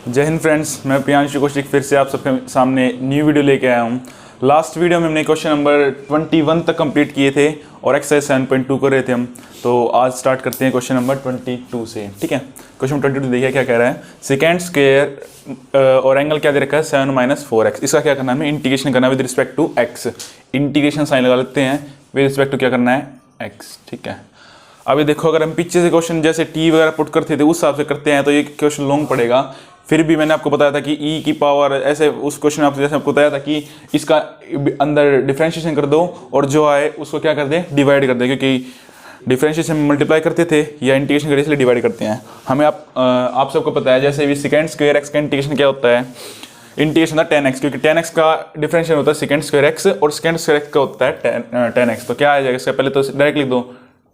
जय हिंद फ्रेंड्स, मैं प्रियांशु कौशिक फिर से आप सबके सामने न्यू वीडियो लेके आया हूँ। लास्ट वीडियो में हमने क्वेश्चन नंबर 21 तक कंप्लीट किए थे और एक्सरसाइज 7.2 कर रहे थे हम। तो आज स्टार्ट करते हैं क्वेश्चन नंबर 22 से। ठीक है, क्वेश्चन 22 देखिए क्या कह रहा है। सेकेंड स्क्वायर और एंगल क्या दे रखा है 7 - 4x। इसका क्या करना है, हमें इंटीग्रेशन करना है with respect to x। Integration sign लगा लेते हैं विद रिस्पेक्ट टू क्या करना है x। ठीक है, अभी देखो अगर हम पीछे से क्वेश्चन जैसे टी वगैरह पुट करते थे उस हिसाब से करते हैं तो ये क्वेश्चन लॉन्ग पड़ेगा। फिर भी मैंने आपको बताया था कि ई की पावर ऐसे उस क्वेश्चन में आपको जैसे आपको बताया था कि इसका अंदर डिफरेंशिएशन कर दो और जो आए उसको क्या कर दें, डिवाइड कर दें, क्योंकि डिफरेंशिएशन में मल्टीप्लाई करते थे या इंटीग्रेशन करते इसलिए डिवाइड करते हैं। हमें आप सबको पता है जैसे भी सेकेंड स्क्वायर एक्स का इंटीग्रेशन क्या होता है, इंटीग्रेशन था 10x, क्योंकि 10x का डिफरेंशिएशन होता है सेकेंड स्क्वायर एक्स और सेकेंड स्क्वायर एक्स का होता है 10x। तो क्या आ जाएगा इसका, पहले तो डायरेक्ट लिख दो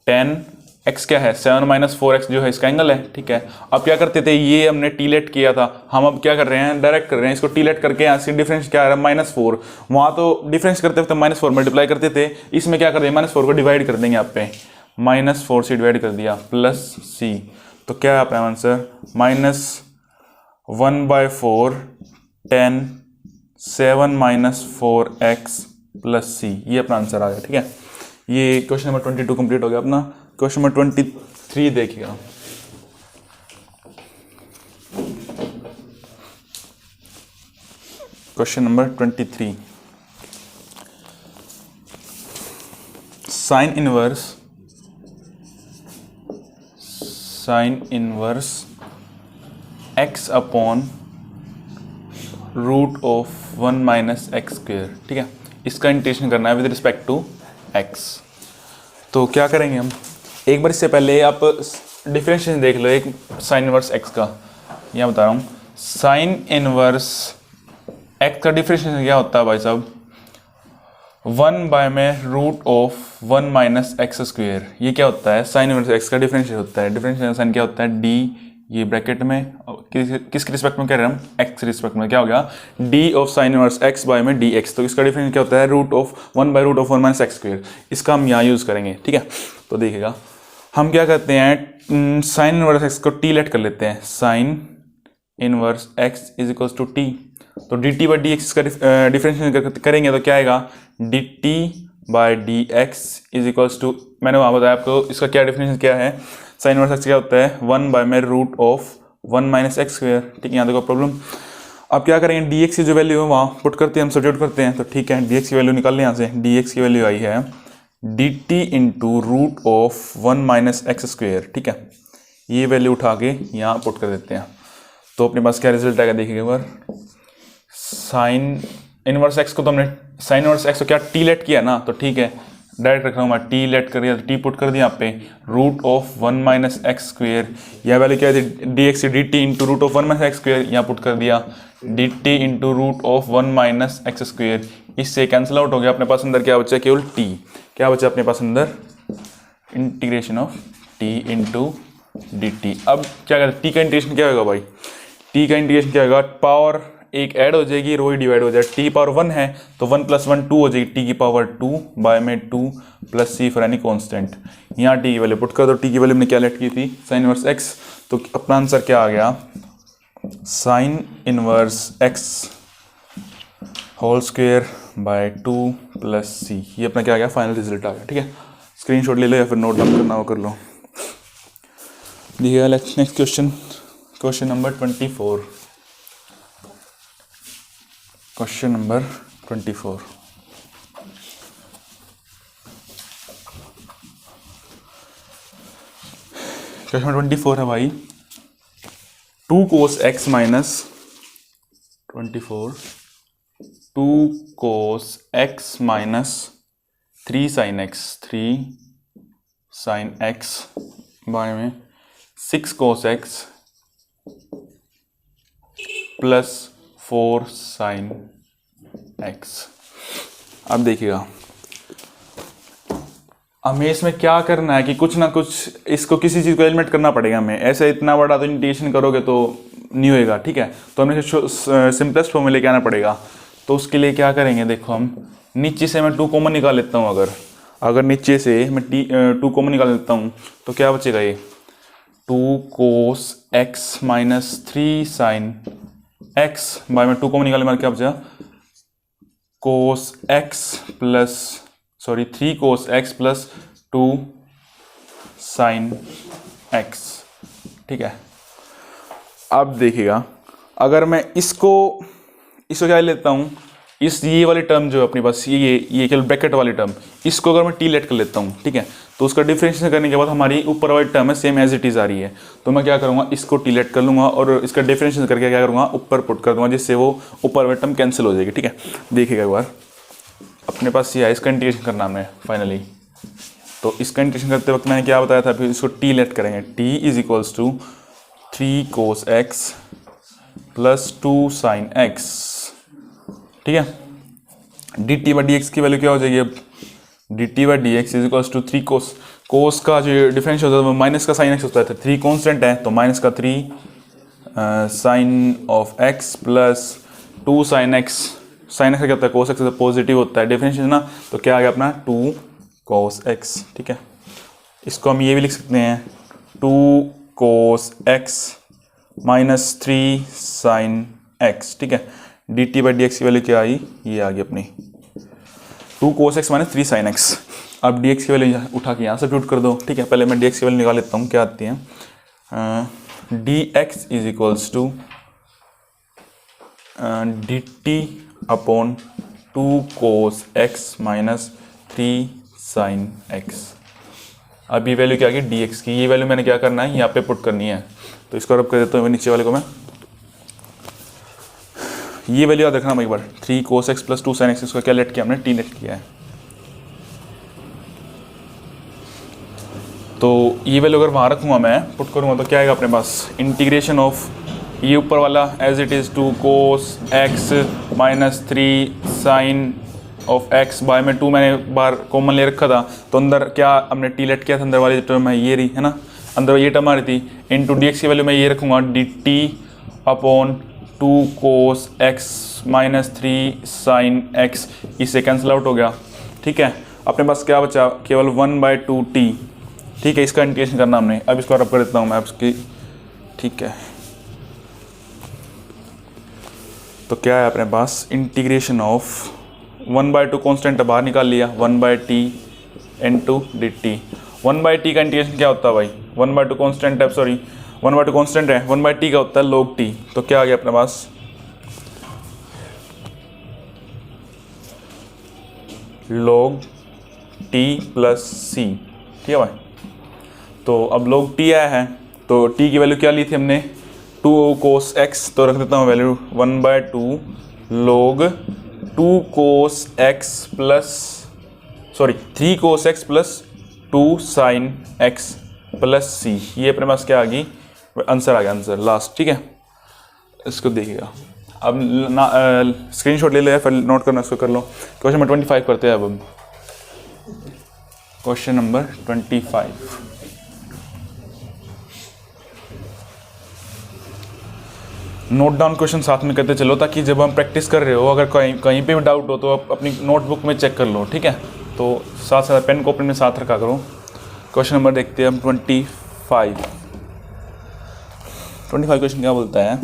10x क्या है 7 - 4x जो है इसका एंगल है। ठीक है, अब क्या करते थे, ये हमने टीलेट किया था, हम अब क्या कर रहे हैं डायरेक्ट कर रहे हैं इसको टीलेट करके। यहाँ से डिफरेंस क्या आ रहा है -4, वहाँ तो डिफरेंस करते थे -4 मल्टीप्लाई करते थे, इसमें क्या कर देंगे -4 को डिवाइड कर देंगे। यहाँ पे -4 से डिवाइड कर दिया प्लस c, तो क्या है अपना आंसर -1/4 10 7 - 4x प्लस c, ये अपना आंसर आ गया। ठीक है, ये क्वेश्चन नंबर 22 कंप्लीट हो गया अपना। क्वेश्चन नंबर 23 देखिएगा। Question number 23, sine inverse x upon root of 1 - x square. ठीक है, इसका इंटीग्रेशन करना है विद रिस्पेक्ट टू x। तो क्या करेंगे हम, एक बार इससे पहले आप डिफरेंशिएशन देख लो एक साइन इनवर्स x का। यहाँ बता रहा हूँ, साइन इनवर्स x का डिफरेंशिएशन क्या होता है भाई साहब, 1 में रूट ऑफ 1 - x स्क्वायर। ये क्या होता है, साइन इनवर्स x का डिफरेंशिएशन होता है। डिफरेंशिएशन साइन क्या होता है, d, ये ब्रैकेट में किसके रिस्पेक्ट में कह रहे हैं हम, x रिस्पेक्ट में। क्या हो गया, d of sine inverse x by में dx। तो इसका डिफरेंस क्या होता है, रूट ऑफ 1/√1 - x स्क्वायर। इसका हम यहाँ यूज़ करेंगे। ठीक है, तो देखिएगा हम क्या करते हैं, साइन इनवर्स x को टी लेट कर लेते हैं। Sine inverse x is equals to t, तो dt/dx इसका डिफरेंशिएशन करेंगे तो क्या आएगा, dt/dx इज इक्वल्स टू, मैंने वहाँ बताया आपको इसका क्या डिफरेंशिएशन क्या है, साइन इनवर्स x क्या होता है 1 में रूट ऑफ 1 - x स्क्वायर। ठीक है, यहाँ देखो प्रॉब्लम। अब क्या करेंगे, dx की जो वैल्यू है वहाँ पुट करते हैं हम, सब्स्टिट्यूट करते हैं। तो ठीक है, dx की वैल्यू निकाल लें यहाँ से। dx की वैल्यू आई है dt into root of 1 - x square. ठीक है, ये वैल्यू उठा के यहाँ पुट कर देते हैं तो अपने पास क्या रिजल्ट आएगा देखिएगा एक बार। साइन इनवर्स x को तो हमने साइन इनवर्स x को क्या टी लेट किया ना, तो ठीक है डायरेक्ट रख रहा हूँ मैं, टी लेट कर दिया, टी पुट कर दिया यहाँ पे, रूट ऑफ 1 - x स्क्वायर। यह वैल्यू क्या है, dx d t into root of 1 - x square, यहाँ पुट कर दिया dt into root of 1 - x square. इससे कैंसिल आउट हो गया, अपने पास अंदर क्या बचा, केवल t। क्या बचा अपने पास अंदर, integration of t into dt। अब क्या कहते हैं, t का इंटीग्रेशन क्या होगा भाई, t का इंटीग्रेशन क्या होगा, पावर एक ऐड हो जाएगी, रो ही डिवाइड हो जाएगा। t पावर 1 है तो 1 + 1 2 हो जाएगी, t की पावर 2 बाय में 2 plus c for any constant. यहाँ t की वैल्यू पुट कर दो, t की वैल्यू हमने क्या लेट की थी, साइन इनवर्स x। तो अपना आंसर क्या आ गया, sine inverse x whole square by 2 plus c। ये अपना क्या आ गया, फाइनल रिजल्ट आ गया। ठीक है, स्क्रीनशॉट ले लो या फिर नोट डाउन करना हो कर लो। देखिएगा next question, question number 24। Question number 24, question number 24 है भाई, 2 cos x minus 24 2 cos x minus 3 sin x बारे में 6 cos x plus 4 sin x। अब देखिएगा हमें इसमें क्या करना है कि कुछ ना कुछ इसको किसी चीज़ को एलिमिनेट करना पड़ेगा हमें। ऐसे इतना बड़ा तो इंटीग्रेशन करोगे तो नहीं होएगा। ठीक है, तो हमें सिंपलेस्ट फॉर्म में लेके आना पड़ेगा। तो उसके लिए क्या करेंगे, देखो हम नीचे से मैं 2 कॉमन निकाल लेता हूँ। अगर नीचे से मैं 2 कॉमन निकाल लेता हूँ तो क्या बचेगा, ये 2 cos x minus 3 sin x by में 2 कॉमन निकाले मार क्या बचा, cos x plus 3 cos x plus 2 sine x. ठीक है, अब देखिएगा अगर मैं इसको क्या लेता हूँ, ये वाली टर्म जो है अपने पास ये केवल ब्रैकेट वाली टर्म, इसको अगर मैं टी लेट कर लेता हूँ, ठीक है, तो उसका डिफरेंशिएशन करने के बाद हमारी ऊपर वाली टर्म है सेम एज इट इज़ आ रही है, तो मैं क्या करूँगा, इसको टी लेट कर लूँगा और इसका डिफरेंशिएशन करके क्या करूँगा, ऊपर पुट कर दूँगा, जिससे वो ऊपर वाली टर्म कैंसिल हो जाएगी। ठीक है, देखिएगा एक बार अपने पास ये है, इसका इंटीग्रेशन करना हमने फाइनली, तो इसका इंटीग्रेशन करते वक्त मैंने क्या बताया था, फिर इसको टी लेट करेंगे, t is equals to 3 cos x plus 2 sine x. ठीक है, d T by D x की वैल्यू क्या हो जाएगी, अब d T by D x is equals to 3 cos, cos का जो डिफरेंस होता है वो माइनस का साइन एक्स होता है, 3 कॉन्स्टेंट है तो माइनस का 3 sine of x plus 2 sine x, sine x क्या होता है, कोस एक्स पॉजिटिव होता है, डिफरेंशिएशन ना, तो क्या आ गया अपना 2 कोस एक्स। ठीक है, इसको हम ये भी लिख सकते हैं 2 cos x minus 3 sine x. ठीक है, d T by D x की वैल्यू क्या आई, ये आ गई अपनी 2 cos x minus 3 sine x. अब डी एक्स की वैल्यू उठा के यहाँ से पुट कर दो। ठीक है, पहले मैं डी एक्स की वैल्यू निकाल लेता हूँ, क्या आती है, d x is equals to d t upon 2 cos x minus 3 sine x. अब ये वैल्यू क्या आ गई डी एक्स की, ये वैल्यू मैंने क्या करना है, यहाँ पे पुट करनी है, तो इसको रब कर देता हूँ नीचे वाले को मैं, ये वैल्यू याद रखना एक बार, 3 cos x plus 2 sine x, इसको क्या लेट किया हमने, टी लेट किया है, तो ये वैल्यू अगर वहाँ रखूँगा मैं पुट करूँगा तो क्या आएगा अपने पास, इंटीग्रेशन ऑफ ये ऊपर वाला as it is 2 cos x minus 3 sine of x by में 2 मैंने बार कॉमन ले रखा था, तो अंदर क्या हमने टी लेट किया था, अंदर वाली टर्म है ये रही है ना, अंदर ये टर्म आ रही थी, इनटू डी एक्स की वैल्यू मैं ये रखूँगा D t upon 2 cos x minus 3 sine x, इससे कैंसिल आउट हो गया। ठीक है, अपने पास क्या बचा, केवल 1/2 टी। ठीक है, इसका इंटीग्रेशन करना हमने, अब इसको रब कर देता हूँ मैं इसकी। ठीक है, तो क्या है अपने पास, इंटीग्रेशन ऑफ 1/2 कॉन्स्टेंट बाहर निकाल लिया, 1/t into D T. 1/t का इंटीग्रेशन क्या होता है भाई, 1/2 कॉन्स्टेंट है, सॉरी 1/2 कॉन्स्टेंट है, 1/t का होता है log t, तो क्या आ गया अपने पास, log t प्लस सी। ठीक है भाई, तो अब log t आया है, तो t की वैल्यू क्या ली थी हमने, 2 कोस x, तो रख देता हूँ value 1/2 log 2 cos x plus 3 cos x plus 2 sine x plus C, ये अपने पास क्या आ गई, आंसर आ गया, आंसर लास्ट। ठीक है, इसको देखिएगा, अब स्क्रीनशॉट ले ले, फिर नोट करना, इसको कर लो। क्वेश्चन नंबर 25 करते हैं, अब question number 25। Note down question साथ में करते चलो, ताकि जब हम प्रैक्टिस कर रहे हो अगर कहीं पे भी डाउट हो तो आप अपनी नोटबुक में चेक कर लो। ठीक है, तो साथ साथ पेन कॉपी में साथ रखा करो। क्वेश्चन नंबर देखते हैं हम 25 क्वेश्चन क्या बोलता है,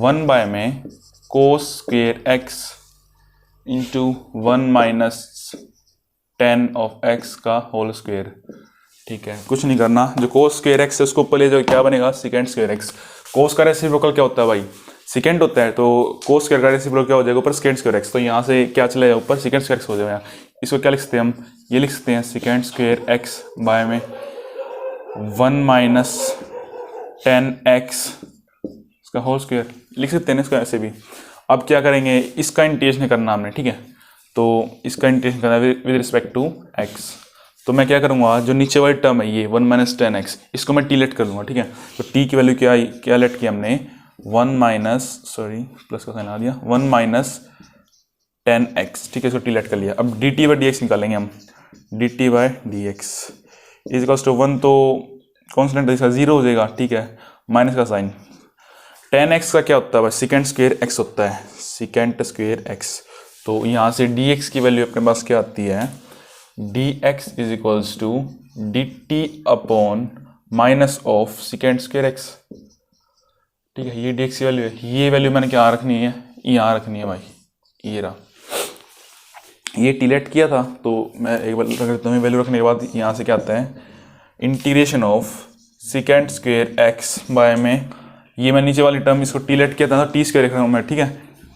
1 बाय में cos square x into 1 minus 10 of x का होल स्क्वेयर। ठीक है, कुछ नहीं करना, जो कोस स्क्वेयर एक्स है उसको ऊपर ले जाओ, क्या बनेगा, सेकेंड स्क्वेयर एक्स। कोस का रेसिप्रोकल क्या होता है भाई, सेकेंड होता है, तो कोस स्क्वेयर का रेसिप्रोकल क्या हो जाएगा, ऊपर सेकेंड स्क्वेयर एक्स, तो यहाँ से क्या चला जाएगा, ऊपर सेकेंड स्क्वेयर एक्स हो जाएगा। इसको क्या लिख सकते हैं हम, ये लिख सकते हैं सेकेंड स्क्वेयर एक्स बाय में 1 माइनस 10x इसका होल स्क्वायर लिख सकते हैं इसका ऐसे भी। अब क्या करेंगे, इसका इंटीग्रेशन करना हमने। ठीक है, तो इसका इंटीग्रेशन करना विद रिस्पेक्ट टू x, तो मैं क्या करूँगा, जो नीचे वाली टर्म है ये 1 माइनस 10x, इसको मैं टी लेट कर दूँगा। ठीक है, तो t की वैल्यू क्या लेट किया हमने, 1 माइनस प्लस का साइन आ दिया, 1 माइनस 10x। ठीक है, इसको टी लेट कर लिया। अब d T by D x निकालेंगे हम, d T by D x is equals to 1, तो कॉन्स्टेंट इसका 0 हो जाएगा। ठीक है, माइनस का साइन, 10x का क्या होता है भाई, सेकेंड स्क्वेयर x होता है, सेकेंड स्क्वेयर x। तो यहाँ से dx की वैल्यू अपने पास क्या आती है, dx is equals to dt upon minus of second square x। ठीक है। ये डी एक्स की वैल्यू है, ये वैल्यू मैंने क्या रखनी है, यहाँ रखनी है भाई, ये रहा। ये टीलेट किया था तो मैं एक बार रख देता हूँ। वैल्यू रखने के बाद यहाँ से क्या आता है, integration of second square x by में, ये मैं नीचे वाली टर्म इसको टीलेट किया था, टी स्क्वेयर रख रहा हूँ मैं, ठीक है।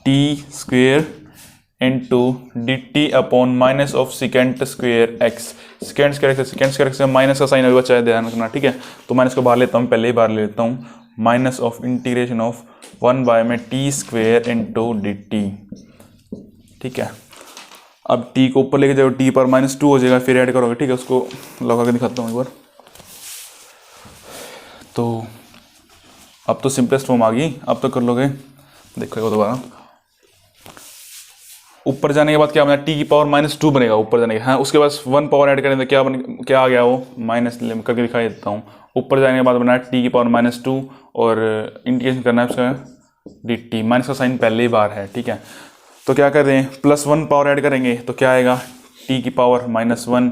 T square into D t upon minus of second square x, second square x से माइनस का साइन अभी बचा है, ध्यान रखना, ठीक है। तो मैं इसको बाहर लेता हूँ, पहले ही बाहर ले लेता हूँ, minus of integration of 1 by में T square into D T, ठीक है। अब t को ऊपर लेके जाओ, t पर -2 हो जाएगा, फिर ऐड करोगे, ठीक है। उसको लगा के दिखाता हूँ एक बार। तो अब तो सिंपलेस्ट फॉर्म आ गई, अब तो कर लोगे, देखो दोबारा। ऊपर जाने के बाद क्या बना, t की पावर -2 बनेगा ऊपर जाने के, हाँ। उसके बाद 1 पावर ऐड करें तो क्या आ गया, वो माइनस करके दिखाई देता हूँ। ऊपर जाने के बाद बना t की पावर -2 और इंटीग्रेशन करना है उसका dt, माइनस का साइन पहले ही बार है, ठीक है। तो क्या कर रहे हैं, +1 पावर ऐड करेंगे तो क्या आएगा, t की पावर -1,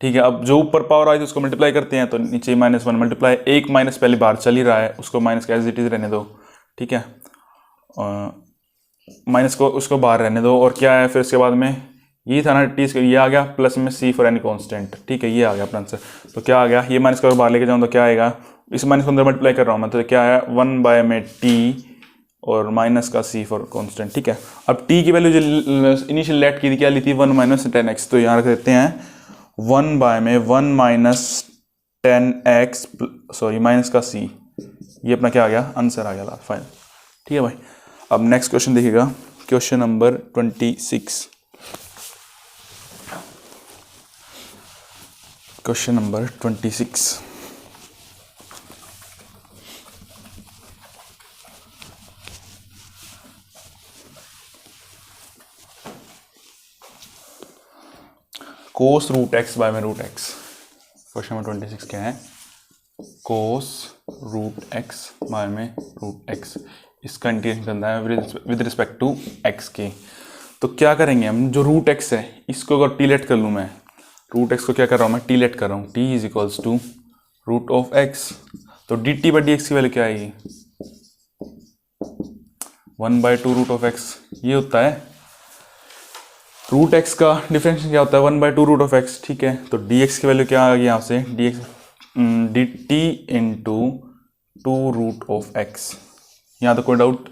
ठीक है। अब जो ऊपर पावर आई तो उसको मल्टीप्लाई करते हैं, तो नीचे -1 मल्टीप्लाई, एक माइनस पहले बाहर चल ही रहा है, उसको माइनस का एज इट इज रहने दो, ठीक है। माइनस को उसको बाहर रहने दो, और क्या है फिर इसके बाद में, ये था ना टी, ये आ गया प्लस में c फॉर एनी कॉन्स्टेंट, ठीक है। ये आ गया अपना आंसर। तो क्या आ गया, ये माइनस को बाहर लेके जाऊँ तो क्या आएगा, इस माइनस को अंदर मल्टीप्लाई कर रहा हूँ मैं, तो क्या है 1 बाय में t और माइनस का c फॉर कांस्टेंट, ठीक है। अब t की वैल्यू जो इनिशियल लेट की थी क्या ली थी, 1 माइनस 10x, तो यहाँ रख देते हैं 1 बाय में 1 माइनस 10x सॉरी माइनस का c, ये अपना क्या आ गया, आंसर आ गया लास्ट फाइनल, ठीक है भाई। अब नेक्स्ट क्वेश्चन देखिएगा, question number 26, question number 26। Cos root x by में रूट एक्स, क्वेश्चन नंबर 26 क्या है, कोस रूट एक्स बाय में रूट एक्स, इसका इंटीग्रेशन करना है विद रिस्पेक्ट टू एक्स के। तो क्या करेंगे हम, जो रूट एक्स है इसको अगर टीलेट कर लूँ मैं, रूट एक्स को क्या कर रहा हूँ मैं, टीलेट कर रहा हूँ, T is equals to root of X, तो D T by D x की वैल्यू क्या आएगी, 1/2 रूट ऑफ एक्स, ये होता है रूट एक्स का डिफरेंशियल क्या होता है, 1/2 रूट ऑफ एक्स, ठीक है। तो डी एक्स की वैल्यू क्या आ गई यहाँ से, d x d t into 2 root of x. यहाँ तो कोई डाउट,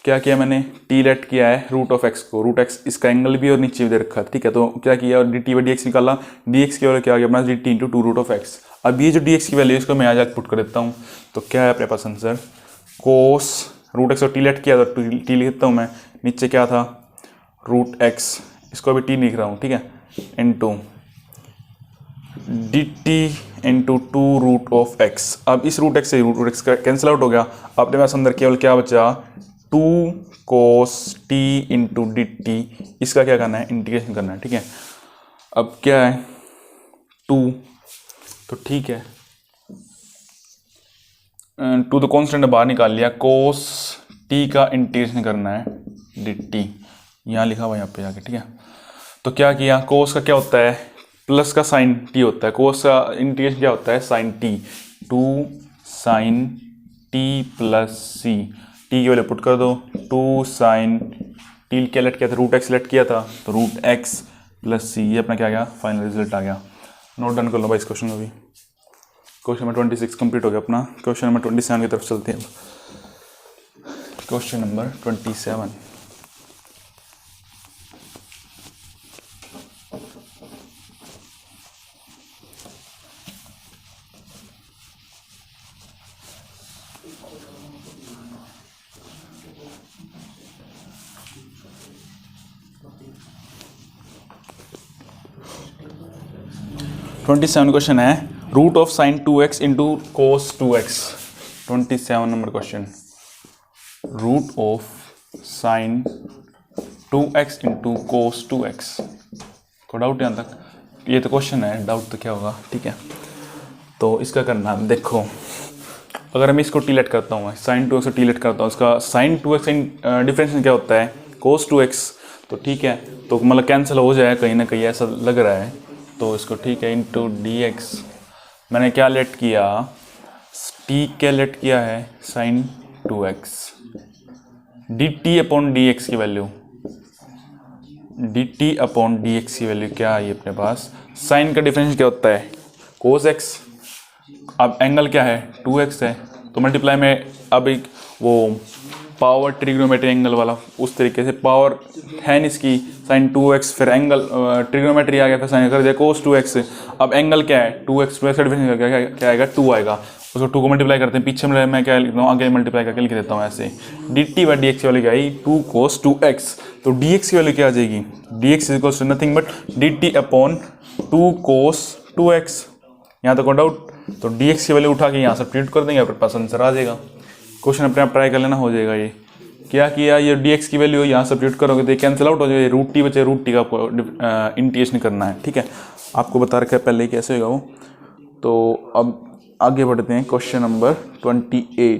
क्या किया मैंने, टी लेट किया है रूट ऑफ एक्स को, रूट एक्स इसका एंगल भी और नीचे भी दे रखा है, ठीक है। तो क्या किया, d T by D x निकाला, डी एक्स की वैल्यू क्या आ गया अपना, d t into 2 root of x. अब ये जो डी एक्स की वैल्यू है इसको मैं आज पुट कर देता हूँ, तो क्या है अपने पास आंसर, कोस रूट एक्स को टी लेट किया तो टी लिखता हूँ मैं, नीचे क्या था रूट एक्स, इसको अभी टी लिख रहा हूँ, ठीक है, into D t into 2 root of x. अब इस रूट एक्स से रूट एक्स का कैंसिल आउट हो गया, अपने पास अंदर केवल क्या बचा, 2 cos t into D t, इसका क्या करना है, इंटीग्रेशन करना है, ठीक है। अब क्या है 2, तो ठीक है 2 तो कॉन्स्टेंट बाहर निकाल लिया, कोस टी का इंटीग्रेशन करना है डी टी, यहाँ लिखा हुआ यहाँ पे जाके, ठीक है। तो क्या किया, कोस का क्या होता है, प्लस का साइन टी होता है, कोस का इंटीग्रेशन क्या होता है, sine T, 2 sine T plus C, T की वैल्यू पुट कर दो, 2 साइन टी क्या लेट किया था, रूट एक्स लेट किया था, तो रूट एक्स प्लस सी, ये अपना क्या आ गया, फाइनल रिजल्ट आ गया। नोट डन कर लो भाई इस क्वेश्चन को भी। क्वेश्चन नंबर 26 कंप्लीट हो गया अपना। क्वेश्चन नंबर 27 की तरफ चलते हैं। क्वेश्चन नंबर 27, क्वेश्चन है root of sine 2x into cos 2x। 27 number question, root of sine 2x into cos 2x। कोई डाउट यहाँ तक, ये तो क्वेश्चन है, डाउट तो क्या होगा, ठीक है। तो इसका करना देखो, अगर मैं इसको टीलेट करता हूँ, साइन 2x को टीलेट करता हूँ, इसका साइन 2x डिफरेंशियल क्या होता है, कोस 2x, तो ठीक है, तो मतलब कैंसिल हो जाए कहीं ना कहीं ऐसा लग रहा है, तो इसको ठीक है इंटू डी एक्स, मैंने क्या लेट किया, टी क्या लेट किया है, sine 2x। dt upon dx की वैल्यू, dt अपॉन dx की वैल्यू क्या आई अपने पास, साइन का डिफरेंस क्या होता है cos x, अब एंगल क्या है 2x है, तो मल्टीप्लाई में अब एक वो पावर ट्रिग्नोमेट्री एंगल वाला उस तरीके से पावर है नहीं इसकी साइन 2x, फिर एंगल ट्रिग्नोमेट्री आ गया, फिर साइन कर दिया cos 2x। अब एंगल क्या है 2x, 2x का डिफरेंस क्या आएगा 2 आएगा, उसको 2 को मल्टीप्लाई करते हैं, पीछे मैं क्या लिखता हूँ आगे मल्टीप्लाई करके लिख देता हूँ ऐसे, dt बाई dx की वैल्यू क्या आई 2 cos 2x, तो dx की वैल्यू क्या आ जाएगी, dx is nothing but dt upon 2 cos 2x। यहाँ तक डाउट, तो dx की वैल्यू उठा के यहाँ सब्स्टिट्यूट कर देंगे, आपके पास आंसर आ जाएगा। क्वेश्चन अपने आप ट्राई कर लेना, हो जाएगा। ये क्या किया, ये dx की वैल्यू यहाँ सब्स्टिट्यूट करोगे तो कैंसिल आउट हो जाएगा, रूट टी बचे, रूट टी का आपको इंटीग्रेशन करना है, ठीक है। आपको बता रखा है पहले ही कैसे होगा वो। तो अब आगे बढ़ते हैं क्वेश्चन नंबर 28।